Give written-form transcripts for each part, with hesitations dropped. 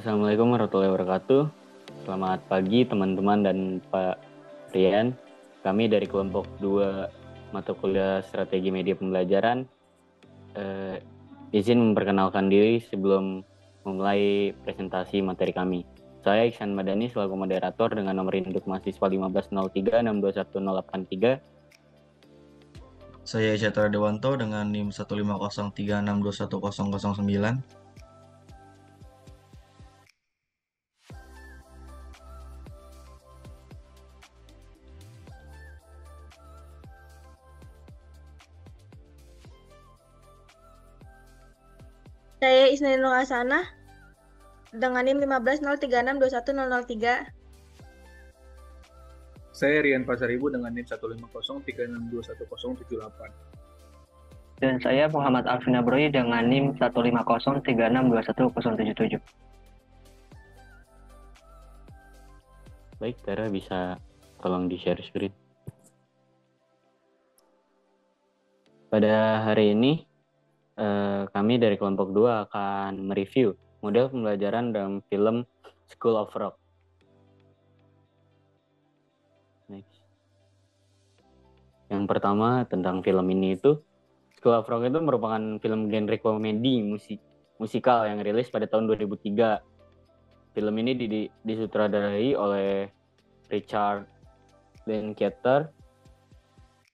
Assalamualaikum warahmatullahi wabarakatuh. Selamat pagi teman-teman dan Pak Rian. Kami dari kelompok 2 mata kuliah Strategi Media Pembelajaran. Izin memperkenalkan diri sebelum memulai presentasi materi kami. Saya Iksan Madani selaku moderator dengan nomor induk mahasiswa 1503621083. Saya Catra Dewanto dengan NIM 15036211009. Saya Isnin Nur Hasanah dengan NIM 1503621003. Saya Rian Pasaribu dengan NIM 15036211078. Dan saya Muhammad Alvin Abroy dengan NIM 15036211077. Baik, Tara bisa tolong di-share screen. Pada hari ini, kami dari kelompok 2 akan mereview model pembelajaran dalam film School of Rock. Next. Yang pertama tentang film ini itu, School of Rock itu merupakan film genre komedi musikal yang rilis pada tahun 2003. Film ini disutradarai oleh Richard Linklater,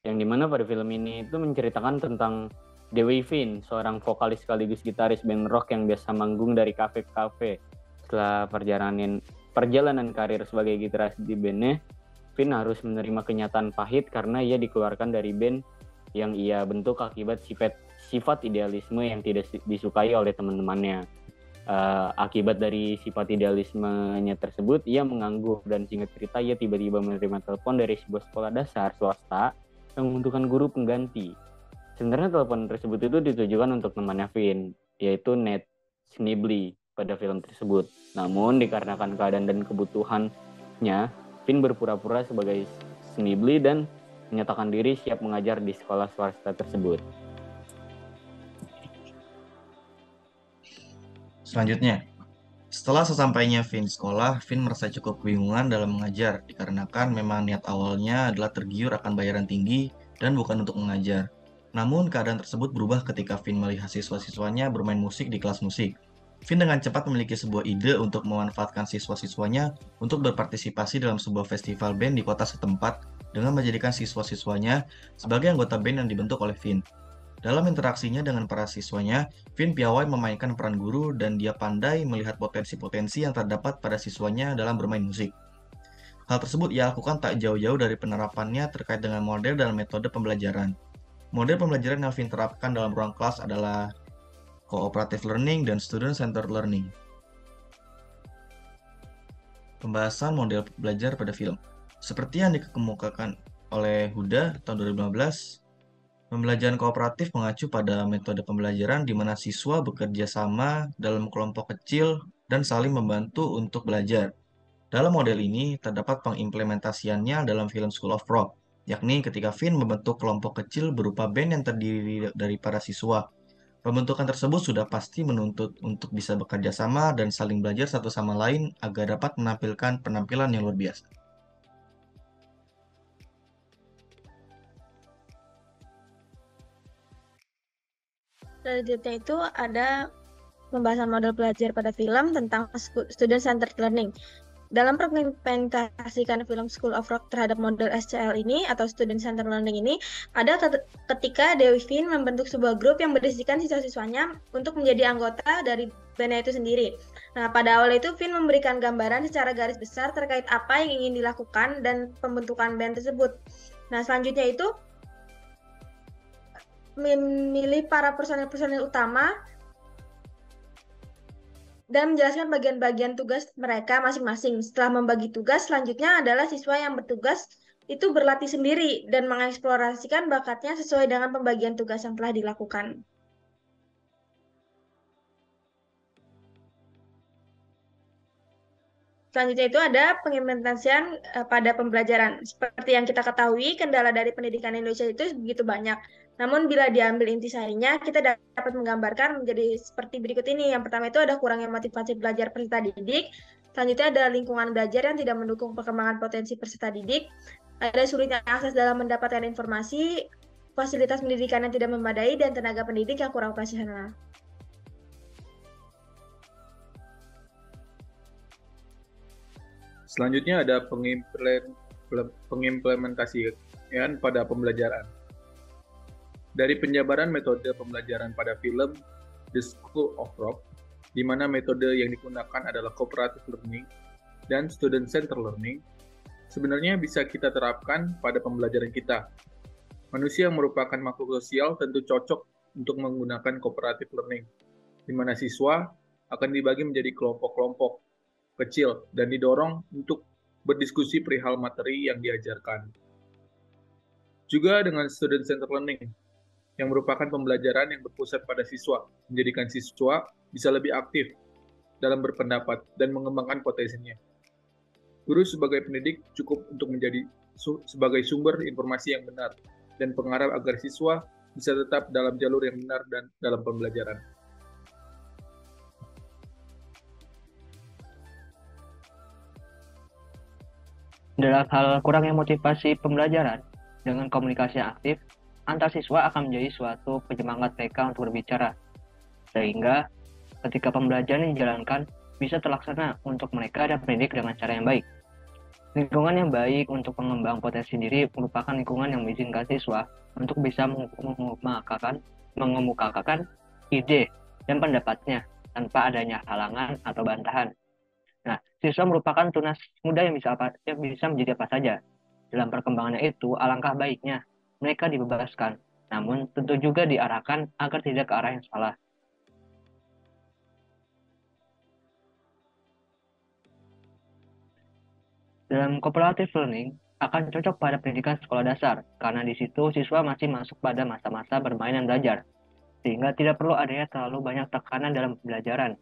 yang dimana pada film ini itu menceritakan tentang Dewi Finn, seorang vokalis sekaligus gitaris band rock yang biasa manggung dari kafe ke kafe. Setelah perjalanan karir sebagai gitaris di bandnya, Finn harus menerima kenyataan pahit karena ia dikeluarkan dari band yang ia bentuk akibat sifat idealisme yang tidak disukai oleh teman-temannya. Akibat dari sifat idealismenya tersebut, ia menganggur dan singkat cerita ia tiba-tiba menerima telepon dari sebuah sekolah dasar swasta yang membutuhkan guru pengganti. Sebenarnya telepon tersebut itu ditujukan untuk temannya Finn, yaitu Ned Schneebly pada film tersebut. Namun dikarenakan keadaan dan kebutuhannya, Finn berpura-pura sebagai Schneebly dan menyatakan diri siap mengajar di sekolah swasta tersebut. Selanjutnya, setelah sesampainya Finn sekolah, Finn merasa cukup kebingungan dalam mengajar, dikarenakan memang niat awalnya adalah tergiur akan bayaran tinggi dan bukan untuk mengajar. Namun, keadaan tersebut berubah ketika Finn melihat siswa-siswanya bermain musik di kelas musik. Finn dengan cepat memiliki sebuah ide untuk memanfaatkan siswa-siswanya untuk berpartisipasi dalam sebuah festival band di kota setempat dengan menjadikan siswa-siswanya sebagai anggota band yang dibentuk oleh Finn. Dalam interaksinya dengan para siswanya, Finn piawai memainkan peran guru dan dia pandai melihat potensi-potensi yang terdapat pada siswanya dalam bermain musik. Hal tersebut ia lakukan tak jauh-jauh dari penerapannya terkait dengan model dan metode pembelajaran. Model pembelajaran yang Finn terapkan dalam ruang kelas adalah cooperative learning dan student-centered learning. Pembahasan model belajar pada film. Seperti yang dikemukakan oleh Huda tahun 2015, pembelajaran kooperatif mengacu pada metode pembelajaran di mana siswa bekerja sama dalam kelompok kecil dan saling membantu untuk belajar. Dalam model ini, terdapat pengimplementasiannya dalam film School of Rock, yakni ketika Finn membentuk kelompok kecil berupa band yang terdiri dari para siswa. Pembentukan tersebut sudah pasti menuntut untuk bisa bekerja sama dan saling belajar satu sama lain agar dapat menampilkan penampilan yang luar biasa. Selanjutnya itu ada pembahasan model belajar pada film tentang student-centered learning. Dalam mengimplementasikan film School of Rock terhadap model SCL ini atau student-centered learning ini, ada ketika Dewi Finn membentuk sebuah grup yang berisikan siswa-siswanya untuk menjadi anggota dari bandnya itu sendiri. Nah, pada awal itu Finn memberikan gambaran secara garis besar terkait apa yang ingin dilakukan dan pembentukan band tersebut. Nah, selanjutnya itu memilih para personil-personil utama dan menjelaskan bagian-bagian tugas mereka masing-masing. Setelah membagi tugas, selanjutnya adalah siswa yang bertugas itu berlatih sendiri dan mengeksplorasikan bakatnya sesuai dengan pembagian tugas yang telah dilakukan. Selanjutnya itu ada pengimplementasian pada pembelajaran. Seperti yang kita ketahui, kendala dari pendidikan Indonesia itu begitu banyak. Namun bila diambil intisarinya, kita dapat menggambarkan menjadi seperti berikut ini. Yang pertama itu ada kurangnya motivasi belajar peserta didik. Selanjutnya ada lingkungan belajar yang tidak mendukung perkembangan potensi peserta didik. Ada sulitnya akses dalam mendapatkan informasi, fasilitas pendidikan yang tidak memadai, dan tenaga pendidik yang kurang profesional. Selanjutnya ada pengimplementasian pada pembelajaran. Dari penjabaran metode pembelajaran pada film The School of Rock, di mana metode yang digunakan adalah cooperative learning dan student-centered learning, sebenarnya bisa kita terapkan pada pembelajaran kita. Manusia yang merupakan makhluk sosial tentu cocok untuk menggunakan cooperative learning, di mana siswa akan dibagi menjadi kelompok-kelompok kecil dan didorong untuk berdiskusi perihal materi yang diajarkan. Juga dengan student-centered learning, yang merupakan pembelajaran yang berpusat pada siswa, menjadikan siswa bisa lebih aktif dalam berpendapat dan mengembangkan potensinya. Guru sebagai pendidik cukup untuk menjadi sebagai sumber informasi yang benar dan pengarah agar siswa bisa tetap dalam jalur yang benar dan dalam pembelajaran. Dalam hal kurangnya motivasi pembelajaran, dengan komunikasi yang aktif, antar siswa akan menjadi suatu penyemangat mereka untuk berbicara. Sehingga ketika pembelajaran dijalankan, bisa terlaksana untuk mereka dan pendidik dengan cara yang baik. Lingkungan yang baik untuk pengembang potensi diri merupakan lingkungan yang mengizinkan siswa untuk bisa mengemukakan ide dan pendapatnya tanpa adanya halangan atau bantahan. Nah, siswa merupakan tunas muda yang bisa menjadi apa saja. Dalam perkembangannya itu, alangkah baiknya mereka dibebaskan, namun tentu juga diarahkan agar tidak ke arah yang salah. Dalam cooperative learning akan cocok pada pendidikan sekolah dasar, karena di situ siswa masih masuk pada masa-masa bermain dan belajar, sehingga tidak perlu adanya terlalu banyak tekanan dalam pembelajaran.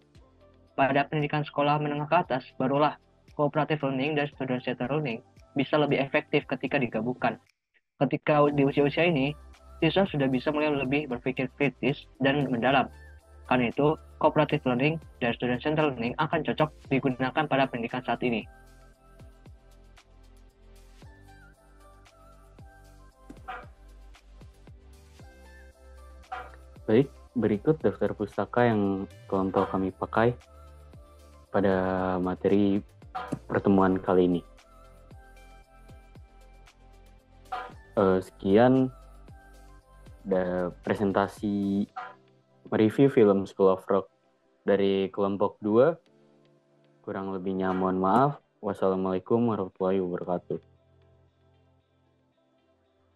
Pada pendidikan sekolah menengah ke atas, barulah cooperative learning dan student-centered learning bisa lebih efektif ketika digabungkan. Ketika di usia-usia ini, siswa sudah bisa mulai lebih berpikir kritis dan mendalam. Karena itu, cooperative learning dan student-centered learning akan cocok digunakan pada pendidikan saat ini. Baik, berikut daftar pustaka yang telah kami pakai pada materi pertemuan kali ini. Sekian presentasi mereview film School of Rock dari kelompok 2. Kurang lebihnya mohon maaf. Wassalamualaikum warahmatullahi wabarakatuh.